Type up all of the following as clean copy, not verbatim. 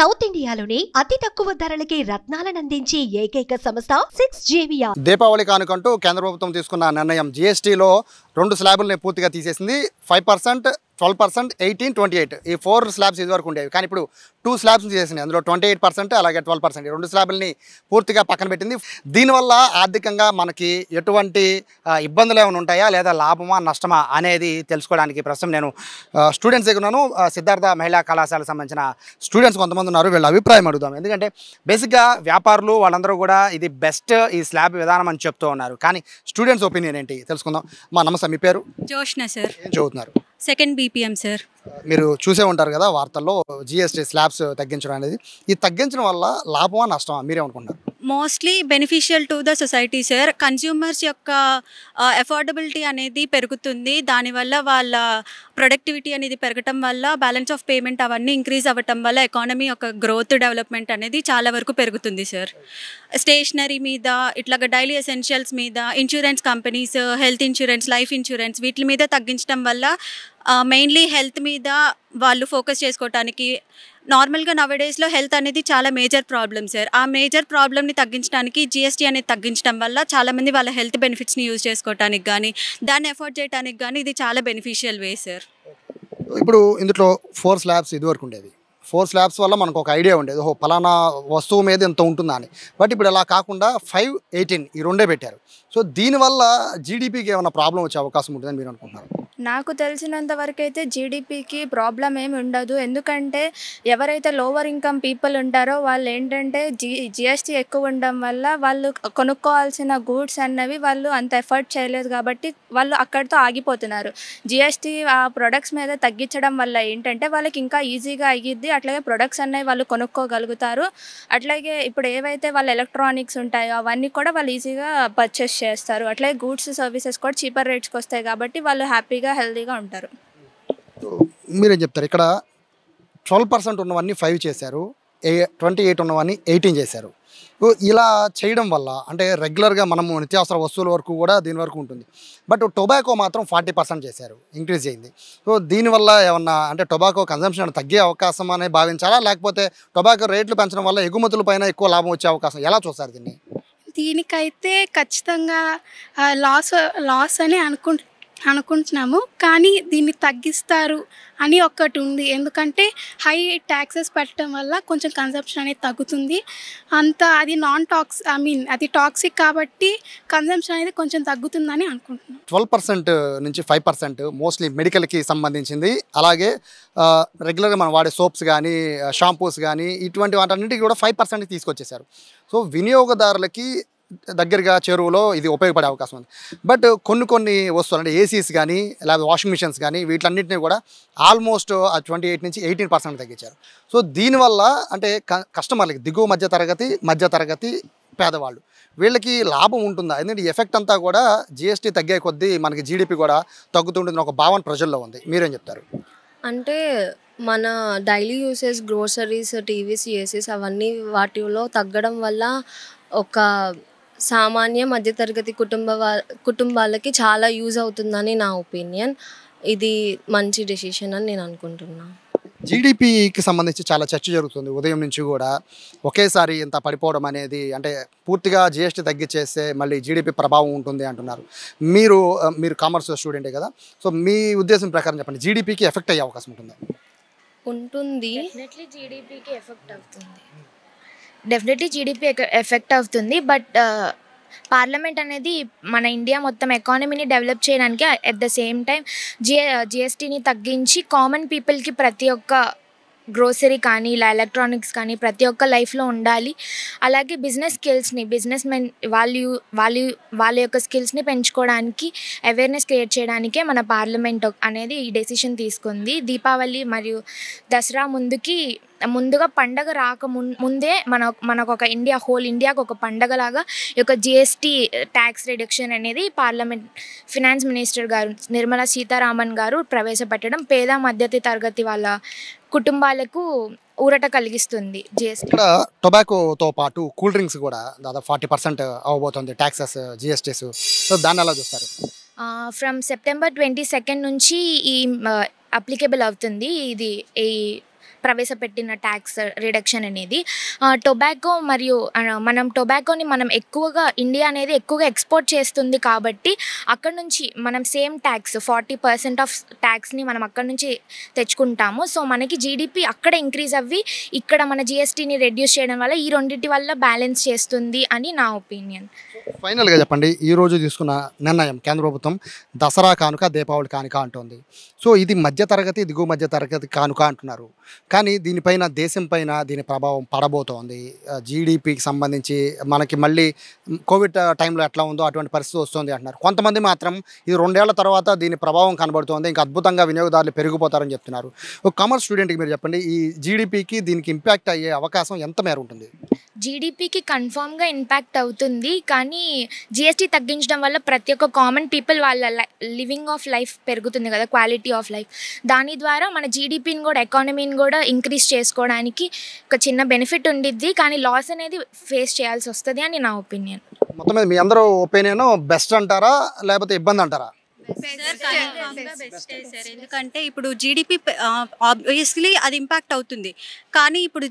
South ఇండియాలోని అతి తక్కువ ధరలకి రత్నాలనందించే ఏకైక సంస్థ 6JVR. దీపావళి కానుకంటూ కేంద్ర ప్రభుత్వం తీసుకున్న నిర్ణయం జీఎస్టీలో 2 స్లాబుల్ని పూర్తిగా తీసేసింది. 5%, 12%, 18, 28 ఈ 4 స్లాబ్స్ ఇదివరకు ఉండేవి. కానీ ఇప్పుడు 2 స్లాబ్స్ తీసేసింది. అందులో 28% అలాగే 12% ఈ 2 స్లాబుల్ని పూర్తిగా పక్కన పెట్టింది. దీనివల్ల ఆర్థికంగా మనకి ఎటువంటి ఇబ్బందులు ఏమైనా ఉంటాయా లేదా లాభమా నష్టమా అనేది తెలుసుకోవడానికి ప్రస్తుతం నేను స్టూడెంట్స్ దగ్గర ఉన్నాను. సిద్ధార్థ మహిళా కళాశాలకు సంబంధించిన స్టూడెంట్స్ కొంతమంది ఉన్నారు. వీళ్ళ అభిప్రాయం అడుగుదాం. ఎందుకంటే బేసిక్గా వ్యాపారులు వాళ్ళందరూ కూడా ఇది బెస్ట్ ఈ స్లాబ్ విధానం అని చెప్తూ ఉన్నారు. కానీ స్టూడెంట్స్ ఒపీనియన్ ఏంటి తెలుసుకుందాం. నమస్తే, మీ పేరు? జోష్న సార్. ఏం చదువుతున్నారు? Second BPM sir. మీరు చూసే ఉంటారు కదా వార్తల్లో జీఎస్టీ స్లాబ్స్ తగ్గించడం అనేది. ఈ తగ్గించడం వల్ల లాభమా నష్టమా మీరేమనుకుంటారు? Mostly beneficial to the society sir. Consumers యొక్క అఫోర్డబిలిటీ అనేది పెరుగుతుంది. దానివల్ల వాళ్ళ ప్రొడక్టివిటీ అనేది పెరగటం వల్ల బ్యాలెన్స్ ఆఫ్ పేమెంట్ అవన్నీ ఇంక్రీజ్ అవ్వటం వల్ల ఎకానమీ యొక్క గ్రోత్ డెవలప్మెంట్ అనేది చాలా వరకు పెరుగుతుంది సార్. స్టేషనరీ మీద, ఇట్లాగ డైలీ ఎసెన్షియల్స్ మీద, insurance companies, health insurance, life insurance వీటి మీద తగ్గించడం వల్ల మెయిన్లీ హెల్త్ మీద వాళ్ళు ఫోకస్ చేసుకోవటానికి. నార్మల్గా నవడేస్లో హెల్త్ అనేది చాలా మేజర్ ప్రాబ్లమ్ సార్. ఆ మేజర్ ప్రాబ్లమ్ని తగ్గించడానికి జీఎస్టీ అనేది తగ్గించడం వల్ల చాలామంది వాళ్ళ హెల్త్ బెనిఫిట్స్ని యూజ్ చేసుకోవటానికి కానీ దాన్ని ఎఫోర్డ్ చేయడానికి కానీ ఇది చాలా బెనిఫిషియల్ వే సార్. ఇప్పుడు ఇందులో 4 స్లాబ్స్ ఇదివరకు ఉండేవి. 4 స్లాబ్స్ వల్ల మనకు ఒక ఐడియా ఉండేది, ఓహో పలానా వస్తువు మీద ఎంత ఉంటుందా అని. బట్ ఇప్పుడు అలా కాకుండా 5, 18 ఈ రెండే పెట్టారు. సో దీనివల్ల జీడిపికి ఏమైనా ప్రాబ్లం వచ్చే అవకాశం ఉంటుందని మీరు అనుకుంటున్నారు? నాకు తెలిసినంత వరకు అయితే జీడిపికి ప్రాబ్లం ఏమి ఉండదు. ఎందుకంటే ఎవరైతే లోవర్ ఇన్కమ్ పీపుల్ ఉంటారో వాళ్ళు ఏంటంటే జిఎస్టీ ఎక్కువ ఉండడం వల్ల వాళ్ళు కొనుక్కోవాల్సిన గూడ్స్ అన్నవి వాళ్ళు అంత ఎఫర్ట్ చేయలేదు కాబట్టి వాళ్ళు అక్కడితో ఆగిపోతున్నారు. జిఎస్టీ ఆ ప్రొడక్ట్స్ మీద తగ్గించడం వల్ల ఏంటంటే వాళ్ళకి ఇంకా ఈజీగా అయ్యిద్ది. అట్లాగే ప్రొడక్ట్స్ అనేవి వాళ్ళు కొనుక్కోగలుగుతారు. అట్లాగే ఇప్పుడు ఏవైతే వాళ్ళ ఎలక్ట్రానిక్స్ ఉంటాయో అవన్నీ కూడా వాళ్ళు ఈజీగా పర్చేస్ చేస్తారు. అట్లాగే గూడ్స్ సర్వీసెస్ కూడా చీపర్ రేట్స్కి వస్తాయి కాబట్టి వాళ్ళు హ్యాపీగా హెల్తీగా ఉంటారు. మీరేం చెప్తారు? ఇక్కడ 12% ఉన్నవన్నీ 5 చేశారు, 28 ఉన్నవన్నీ 18 చేశారు. ఇలా చేయడం వల్ల అంటే రెగ్యులర్గా మనము నిత్యావసర వస్తువుల వరకు కూడా దీని వరకు ఉంటుంది. బట్ టొబాకో మాత్రం 40% చేశారు, ఇంక్రీజ్ అయింది. సో దీనివల్ల ఏమన్నా అంటే టొబాకో కన్జంప్షన్ తగ్గే అవకాశం అనే భావించాలా, లేకపోతే టొబాకో రేట్లు పెంచడం వల్ల ఎగుమతుల పైన ఎక్కువ లాభం వచ్చే అవకాశం ఎలా చూస్తారు దీన్ని? దీనికైతే ఖచ్చితంగా లాస్ అని అనుకుంటున్నాము. కానీ దీన్ని తగ్గిస్తారు అని ఒక్కటి ఉంది. ఎందుకంటే హై ట్యాక్సెస్ పెట్టడం వల్ల కొంచెం కన్జంప్షన్ అనేది తగ్గుతుంది. అది అది టాక్సిక్ కాబట్టి కన్జంప్షన్ అనేది కొంచెం తగ్గుతుందని అనుకుంటున్నాం. 12% నుంచి 5% మోస్ట్లీ మెడికల్కి సంబంధించింది. అలాగే రెగ్యులర్గా మనం వాడే సోప్స్ కానీ షాంపూస్ కానీ ఇటువంటి వాటన్నిటికీ కూడా 5% తీసుకొచ్చేసారు. సో వినియోగదారులకి దగ్గరగా చెరువులో ఇది ఉపయోగపడే అవకాశం ఉంది. బట్ కొన్ని వస్తువులు అంటే ఏసీస్ కానీ లేదా వాషింగ్ మిషన్స్ కానీ వీటన్నిటిని కూడా ఆల్మోస్ట్ 28 నుంచి 18% తగ్గించారు. సో దీనివల్ల అంటే కస్టమర్లకి దిగువ మధ్యతరగతి పేదవాళ్ళు వీళ్ళకి లాభం ఉంటుందా? ఎందుకంటే ఎఫెక్ట్ అంతా కూడా జిఎస్టీ తగ్గే కొద్దీ మనకి జీడిపి కూడా తగ్గుతుంటుంది ఒక భావన ప్రజల్లో ఉంది. మీరేం చెప్తారు? అంటే మన daily usage groceries, TVs, ACs అవన్నీ వాటిలో తగ్గడం వల్ల ఒక సామాన్య మధ్యతరగతి కుటుంబాలకి చాలా యూజ్ అవుతుందని నా ఒపీనియన్. ఇది మంచి డెసిషన్ అని నేను అనుకుంటున్నాను. జీడిపికి సంబంధించి చాలా చర్చ జరుగుతుంది ఉదయం నుంచి కూడా. ఒకేసారి ఇంత పడిపోవడం అనేది అంటే పూర్తిగా జిఎస్టీ తగ్గించేస్తే మళ్ళీ జీడిపి ప్రభావం ఉంటుంది అంటున్నారు. మీరు కామర్స్ స్టూడెంటే కదా, సో మీ ఉద్దేశం ప్రకారం చెప్పండి, జీడిపికి ఎఫెక్ట్ అయ్యే అవకాశం ఉంటుందా? ఉంటుంది. డెఫినెట్లీ జీడిపి ఎఫెక్ట్ అవుతుంది. బట్ పార్లమెంట్ అనేది మన ఇండియా మొత్తం ఎకానమీని డెవలప్ చేయడానికి అట్ ద సేమ్ టైం జిఎస్టీని తగ్గించి కామన్ పీపుల్కి ప్రతి ఒక్క గ్రోసరీ కానీ ఇలా ఎలక్ట్రానిక్స్ కానీ ప్రతి ఒక్క లైఫ్లో ఉండాలి. అలాగే బిజినెస్ మెన్ వాళ్ళ యొక్క స్కిల్స్ని పెంచుకోవడానికి అవేర్నెస్ క్రియేట్ చేయడానికే మన పార్లమెంట్ అనేది ఈ డెసిషన్ తీసుకుంది. దీపావళి మరియు దసరా ముందుగా పండగ ముందే మనకు ఒక హోల్ ఇండియాకు ఒక పండగలాగా ఈ యొక్క జిఎస్టీ ట్యాక్స్ రిడక్షన్ అనేది పార్లమెంట్ ఫినాన్స్ మినిస్టర్ గారు నిర్మలా సీతారామన్ గారు ప్రవేశపెట్టడం పేద మధ్యత తరగతి వాళ్ళ కుటుంబాలకు ఊరట కలిగిస్తుంది. ఇక్కడ టొబాకోతో పాటు కూల్ డ్రింక్స్ కూడా దాదాపు 40% అవ్వబోతుంది ట్యాక్సెస్, జిఎస్టీస్. సో దాన్ని ఎలా చూస్తారు? ఫ్రమ్ సెప్టెంబర్ 22 నుంచి ఈ అప్లికేబుల్ అవుతుంది. ఇది ఈ ప్రవేశపెట్టిన ట్యాక్స్ రిడక్షన్ అనేది. టొబాకో మరియు మనం టొబాకోని మనం ఎక్కువగా ఇండియా అనేది ఎక్కువగా ఎక్స్పోర్ట్ చేస్తుంది కాబట్టి అక్కడ నుంచి మనం సేమ్ ట్యాక్స్ 40% ఆఫ్ ట్యాక్స్ని మనం అక్కడ నుంచి తెచ్చుకుంటాము. సో మనకి జీడిపి అక్కడ ఇంక్రీజ్ అవ్వి ఇక్కడ మన జిఎస్టీని రెడ్యూస్ చేయడం వల్ల ఈ రెండింటి వల్ల బ్యాలెన్స్ చేస్తుంది అని నా ఒపీనియన్. ఫైనల్గా చెప్పండి, ఈరోజు తీసుకున్న నిర్ణయం కేంద్ర ప్రభుత్వం దసరా కానుక దీపావళి కానుక అంటుంది. సో ఇది మధ్యతరగతి దిగువ మధ్యతరగతి కానుక అంటున్నారు, కానీ దీనిపైన దేశం పైన దీని ప్రభావం పడబోతోంది. జీడిపికి సంబంధించి మనకి మళ్ళీ కోవిడ్ టైంలో ఎట్లా ఉందో అటువంటి పరిస్థితి వస్తుంది అంటున్నారు. కొంతమంది మాత్రం ఇది 2 ఏళ్ల తర్వాత దీని ప్రభావం కనబడుతోంది, ఇంకా అద్భుతంగా వినియోగదారులు పెరిగిపోతారని చెప్తున్నారు. ఒక కామర్స్ స్టూడెంట్కి మీరు చెప్పండి, ఈ జీడిపికి దీనికి ఇంపాక్ట్ అయ్యే అవకాశం ఎంత మేర ఉంటుంది? జీడిపికి కన్ఫామ్గా ఇంపాక్ట్ అవుతుంది, కానీ జిఎస్టీ తగ్గించడం వల్ల ప్రతి ఒక్క కామన్ పీపుల్ వాళ్ళ లివింగ్ ఆఫ్ లైఫ్ పెరుగుతుంది కదా, క్వాలిటీ ఆఫ్ లైఫ్. దాని ద్వారా మన జీడిపిని కూడా ఎకానమీని కూడా ఇంక్రీజ్ చేసుకోవడానికి ఒక చిన్న బెనిఫిట్ ఉండిద్ది, కానీ లాస్ అనేది ఫేస్ చేయాల్సి వస్తుంది అని నా ఒపీనియన్. మొత్తం మీద మీ అందరూ ఒపీనియన్ బెస్ట్ అంటారా లేకపోతే ఇబ్బంది అంటారా? బెస్టే సార్, ఎందుకంటే ఇప్పుడు జీడిపి ఆబ్వియస్లీ అది ఇంపాక్ట్ అవుతుంది, కానీ ఇప్పుడు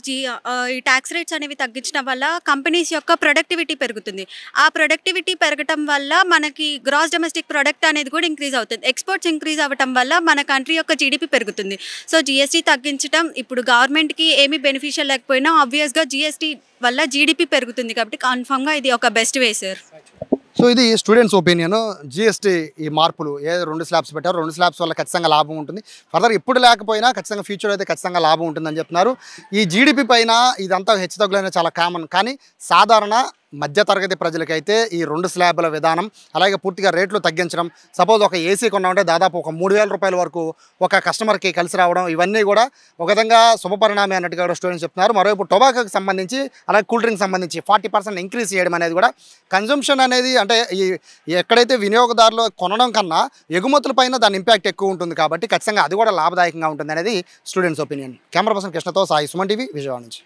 ఈ ట్యాక్స్ రేట్స్ అనేవి తగ్గించడం వల్ల కంపెనీస్ యొక్క ప్రొడక్టివిటీ పెరుగుతుంది. ఆ ప్రొడక్టివిటీ పెరగటం వల్ల మనకి గ్రాస్ డొమెస్టిక్ ప్రొడక్ట్ అనేది కూడా ఇంక్రీజ్ అవుతుంది. ఎక్స్పోర్ట్స్ ఇంక్రీజ్ అవ్వటం వల్ల మన కంట్రీ యొక్క జీడిపి పెరుగుతుంది. సో జిఎస్టీ తగ్గించడం ఇప్పుడు గవర్నమెంట్కి ఏమీ బెనిఫిషియల్ లేకపోయినా ఆబ్వియస్గా జిఎస్టీ వల్ల జీడిపి పెరుగుతుంది, కాబట్టి కన్ఫామ్గా ఇది ఒక బెస్ట్ వే సార్. సో ఇది స్టూడెంట్స్ ఒపీనియన్. జిఎస్టీ ఈ మార్పులు 2 స్లాబ్స్ పెట్టారు, 2 స్లాబ్స్ వల్ల ఖచ్చితంగా లాభం ఉంటుంది. ఫర్దర్ ఇప్పుడు లేకపోయినా ఖచ్చితంగా ఫ్యూచర్ అయితే ఖచ్చితంగా లాభం ఉంటుందని చెప్తున్నారు. ఈ జీడిపి పైన ఇదంతా హెచ్చుతగ్గులైన చాలా కామన్, కానీ సాధారణ మధ్యతరగతి ప్రజలకైతే ఈ 2 స్లాబ్ల విధానం, అలాగే పూర్తిగా రేట్లు తగ్గించడం, సపోజ్ ఒక ఏసీ కొన్నామంటే దాదాపు ఒక 3,000 రూపాయల వరకు ఒక కస్టమర్కి కలిసి రావడం, ఇవన్నీ కూడా ఒక విధంగా శుభపరిణామే అన్నట్టుగా కూడా స్టూడెంట్స్ చెప్తున్నారు. మరోవైపు టొబాకోకి సంబంధించి అలాగే కూల్ డ్రింక్ సంబంధించి 40% ఇంక్రీజ్ చేయడం అనేది కూడా కన్జంప్షన్ అనేది, అంటే ఈ ఎక్కడైతే వినియోగదారులు కొనడం కన్నా ఎగుమతుల పైన దాని ఇంపాక్ట్ ఎక్కువ ఉంటుంది, కాబట్టి ఖచ్చితంగా అది కూడా లాభదాయకంగా ఉంటుంది అనేది స్టూడెంట్స్ ఒపీనియన్. కెమెరా పర్సన్ కృష్ణతో సాయి, సుమన్ టీవీ, విజయవాడ నుంచి.